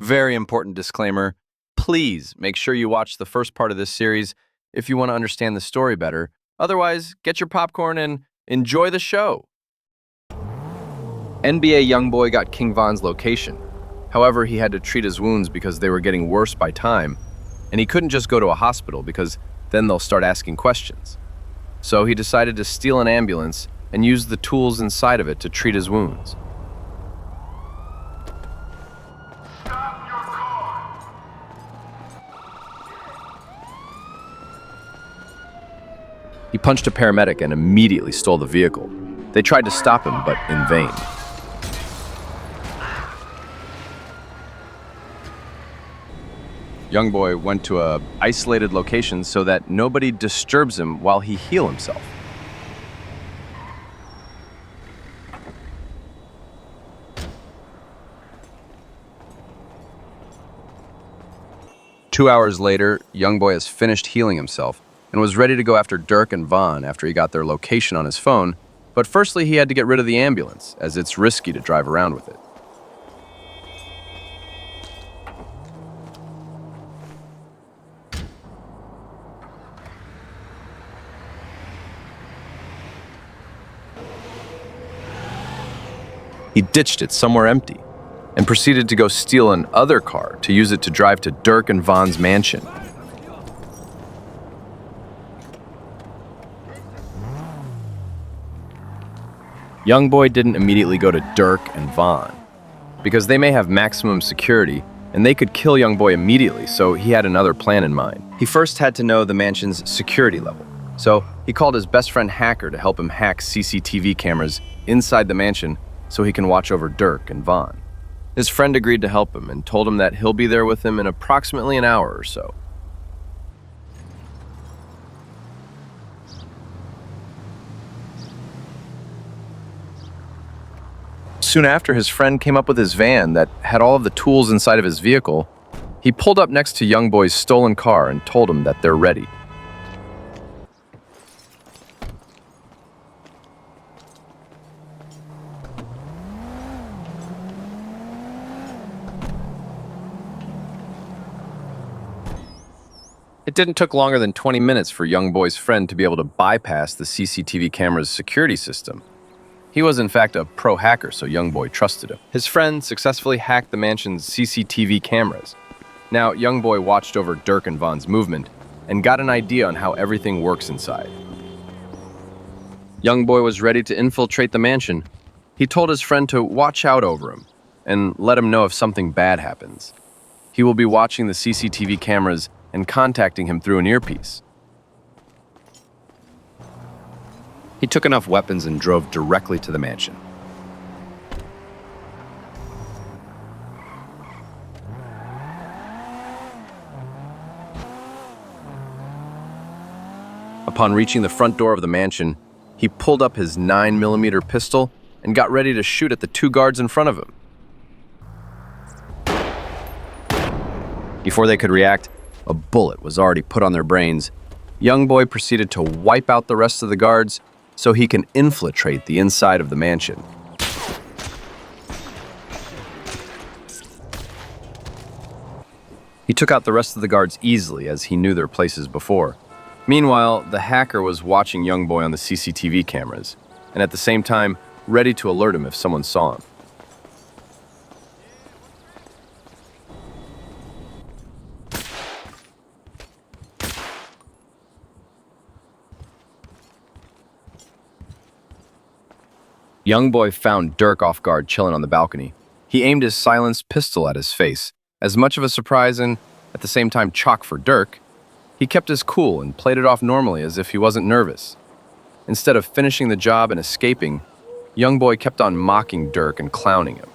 Very important disclaimer. Please make sure you watch the first part of this series if you want to understand the story better. Otherwise, get your popcorn and enjoy the show. NBA Youngboy got King Von's location. However, he had to treat his wounds because they were getting worse by time, and he couldn't just go to a hospital because then they'll start asking questions. So he decided to steal an ambulance and use the tools inside of it to treat his wounds. He punched a paramedic and immediately stole the vehicle. They tried to stop him, but in vain. Youngboy went to an isolated location so that nobody disturbs him while he heals himself. Two hours later, Youngboy has finished healing himself and was ready to go after Durk and Von after he got their location on his phone, but firstly he had to get rid of the ambulance, as it's risky to drive around with it. He ditched it somewhere empty and proceeded to go steal another car to use it to drive to Durk and Von's mansion. Youngboy didn't immediately go to Durk and Von because they may have maximum security and they could kill Youngboy immediately, so he had another plan in mind. He first had to know the mansion's security level, so he called his best friend Hacker to help him hack CCTV cameras inside the mansion so he can watch over Durk and Von. His friend agreed to help him and told him that he'll be there with him in approximately an hour or so. Soon after, his friend came up with his van that had all of the tools inside of his vehicle. He pulled up next to Youngboy's stolen car and told him that they're ready. It didn't take longer than 20 minutes for Youngboy's friend to be able to bypass the CCTV camera's security system. He was in fact a pro hacker, so Youngboy trusted him. His friend successfully hacked the mansion's CCTV cameras. Now, Youngboy watched over Durk and Von's movement and got an idea on how everything works inside. Youngboy was ready to infiltrate the mansion. He told his friend to watch out over him and let him know if something bad happens. He will be watching the CCTV cameras and contacting him through an earpiece. He took enough weapons and drove directly to the mansion. Upon reaching the front door of the mansion, he pulled up his 9mm pistol and got ready to shoot at the two guards in front of him. Before they could react, a bullet was already put on their brains. Youngboy proceeded to wipe out the rest of the guards so he can infiltrate the inside of the mansion. He took out the rest of the guards easily as he knew their places before. Meanwhile, the hacker was watching Youngboy on the CCTV cameras, and at the same time, ready to alert him if someone saw him. Youngboy found Durk off guard chilling on the balcony. He aimed his silenced pistol at his face. As much of a surprise and, at the same time, shock for Durk, he kept his cool and played it off normally as if he wasn't nervous. Instead of finishing the job and escaping, Youngboy kept on mocking Durk and clowning him.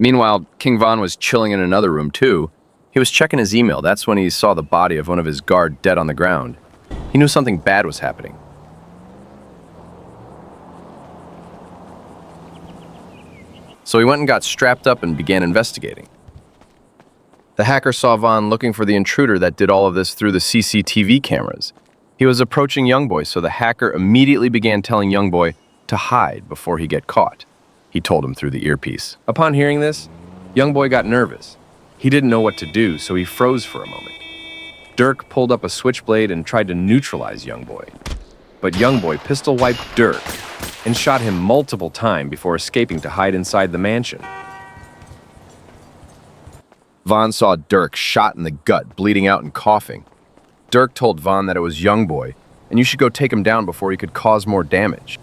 Meanwhile, King Von was chilling in another room too. He was checking his email. That's when he saw the body of one of his guards dead on the ground. He knew something bad was happening. So he went and got strapped up and began investigating. The hacker saw Von looking for the intruder that did all of this through the CCTV cameras. He was approaching Youngboy, so the hacker immediately began telling Youngboy to hide before he get caught. He told him through the earpiece. Upon hearing this, Youngboy got nervous. He didn't know what to do, so he froze for a moment. Durk pulled up a switchblade and tried to neutralize Youngboy. But Youngboy pistol-wiped Durk and shot him multiple times before escaping to hide inside the mansion. Vaughn saw Durk shot in the gut, bleeding out and coughing. Durk told Vaughn that it was Youngboy, and you should go take him down before he could cause more damage.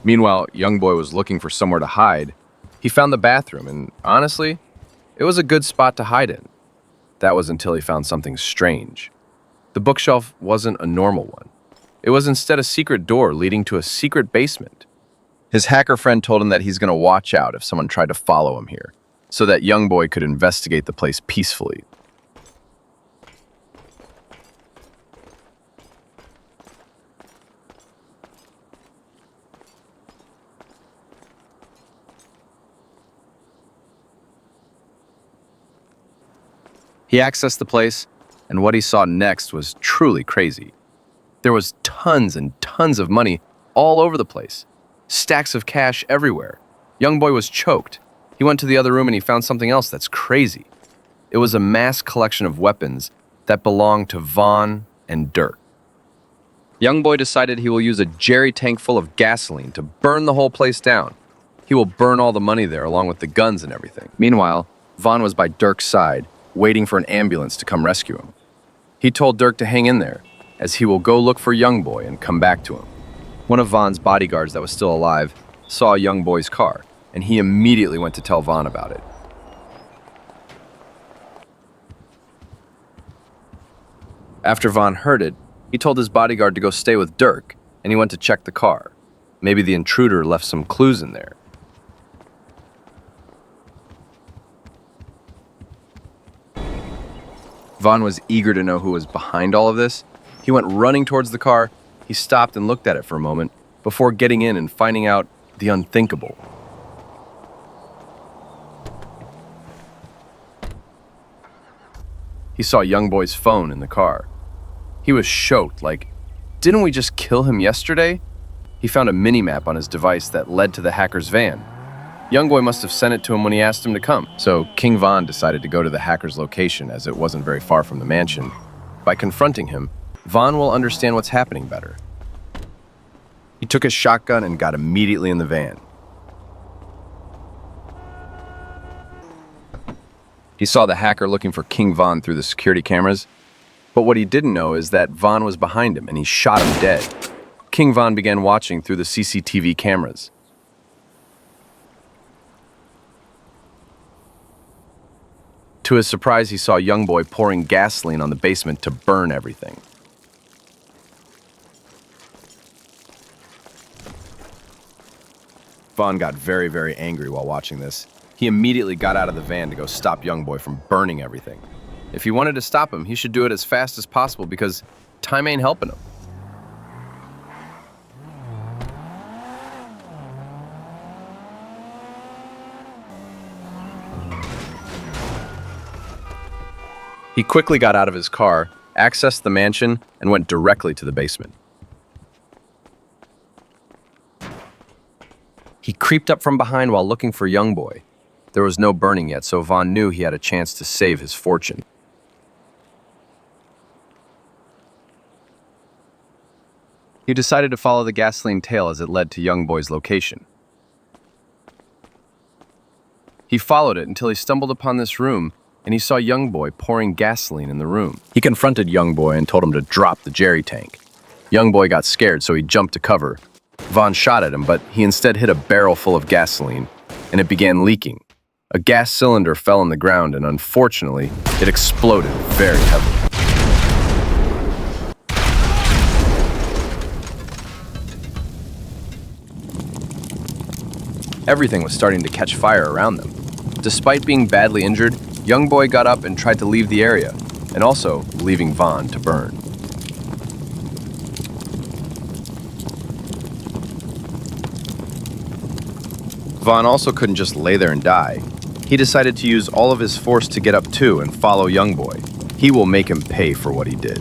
Meanwhile, Youngboy was looking for somewhere to hide. He found the bathroom, and honestly, it was a good spot to hide in. That was until he found something strange. The bookshelf wasn't a normal one. It was instead a secret door leading to a secret basement. His hacker friend told him that he's going to watch out if someone tried to follow him here, so that Youngboy could investigate the place peacefully. He accessed the place, and what he saw next was truly crazy. There was tons and tons of money all over the place. Stacks of cash everywhere. Youngboy was choked. He went to the other room and he found something else that's crazy. It was a mass collection of weapons that belonged to Vaughn and Durk. Youngboy decided he will use a jerry tank full of gasoline to burn the whole place down. He will burn all the money there along with the guns and everything. Meanwhile, Vaughn was by Durk's side, waiting for an ambulance to come rescue him. He told Durk to hang in there, as he will go look for Youngboy and come back to him. One of Vaughn's bodyguards that was still alive saw Youngboy's car, and he immediately went to tell Vaughn about it. After Vaughn heard it, he told his bodyguard to go stay with Durk, and he went to check the car. Maybe the intruder left some clues in there. Vaughn was eager to know who was behind all of this. He went running towards the car. He stopped and looked at it for a moment before getting in and finding out the unthinkable. He saw Youngboy's phone in the car. He was shocked, like, didn't we just kill him yesterday? He found a mini-map on his device that led to the hacker's van. Youngboy must have sent it to him when he asked him to come. So King Von decided to go to the hacker's location as it wasn't very far from the mansion. By confronting him, Von will understand what's happening better. He took his shotgun and got immediately in the van. He saw the hacker looking for King Von through the security cameras, but what he didn't know is that Von was behind him and he shot him dead. King Von began watching through the CCTV cameras. To his surprise, he saw Youngboy pouring gasoline on the basement to burn everything. Vaughn got very, very angry while watching this. He immediately got out of the van to go stop Youngboy from burning everything. If he wanted to stop him, he should do it as fast as possible because time ain't helping him. He quickly got out of his car, accessed the mansion, and went directly to the basement. He creeped up from behind while looking for Youngboy. There was no burning yet, so Vaughn knew he had a chance to save his fortune. He decided to follow the gasoline tail as it led to Youngboy's location. He followed it until he stumbled upon this room, and he saw Youngboy pouring gasoline in the room. He confronted Youngboy and told him to drop the jerry tank. Youngboy got scared, so he jumped to cover. Vaughn shot at him, but he instead hit a barrel full of gasoline, and it began leaking. A gas cylinder fell on the ground, and unfortunately, it exploded very heavily. Everything was starting to catch fire around them. Despite being badly injured, Youngboy got up and tried to leave the area, and also leaving Vaughn to burn. Vaughn also couldn't just lay there and die. He decided to use all of his force to get up too and follow Youngboy. He will make him pay for what he did.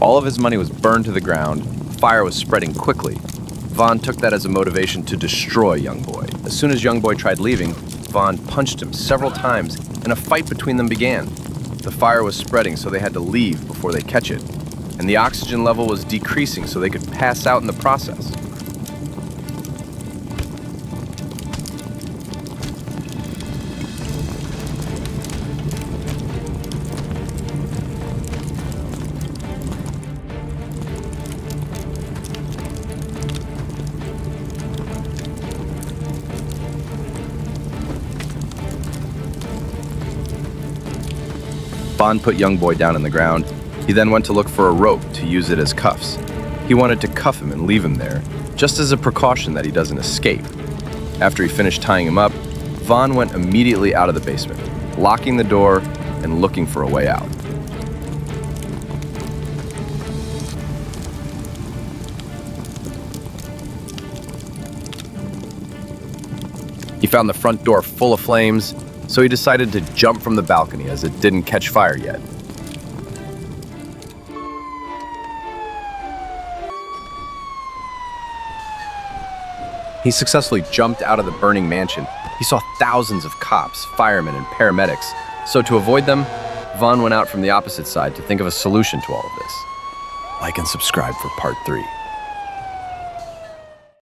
All of his money was burned to the ground. Fire was spreading quickly. Vaughn took that as a motivation to destroy Youngboy. As soon as Youngboy tried leaving, Vaughn punched him several times, and a fight between them began. The fire was spreading, so they had to leave before they catch it, and the oxygen level was decreasing so they could pass out in the process. Vaughn put Youngboy down on the ground. He then went to look for a rope to use it as cuffs. He wanted to cuff him and leave him there, just as a precaution that he doesn't escape. After he finished tying him up, Vaughn went immediately out of the basement, locking the door and looking for a way out. He found the front door full of flames, so he decided to jump from the balcony as it didn't catch fire yet. He successfully jumped out of the burning mansion. He saw thousands of cops, firemen, and paramedics, so to avoid them, Vaughn went out from the opposite side to think of a solution to all of this. Like and subscribe for part 3.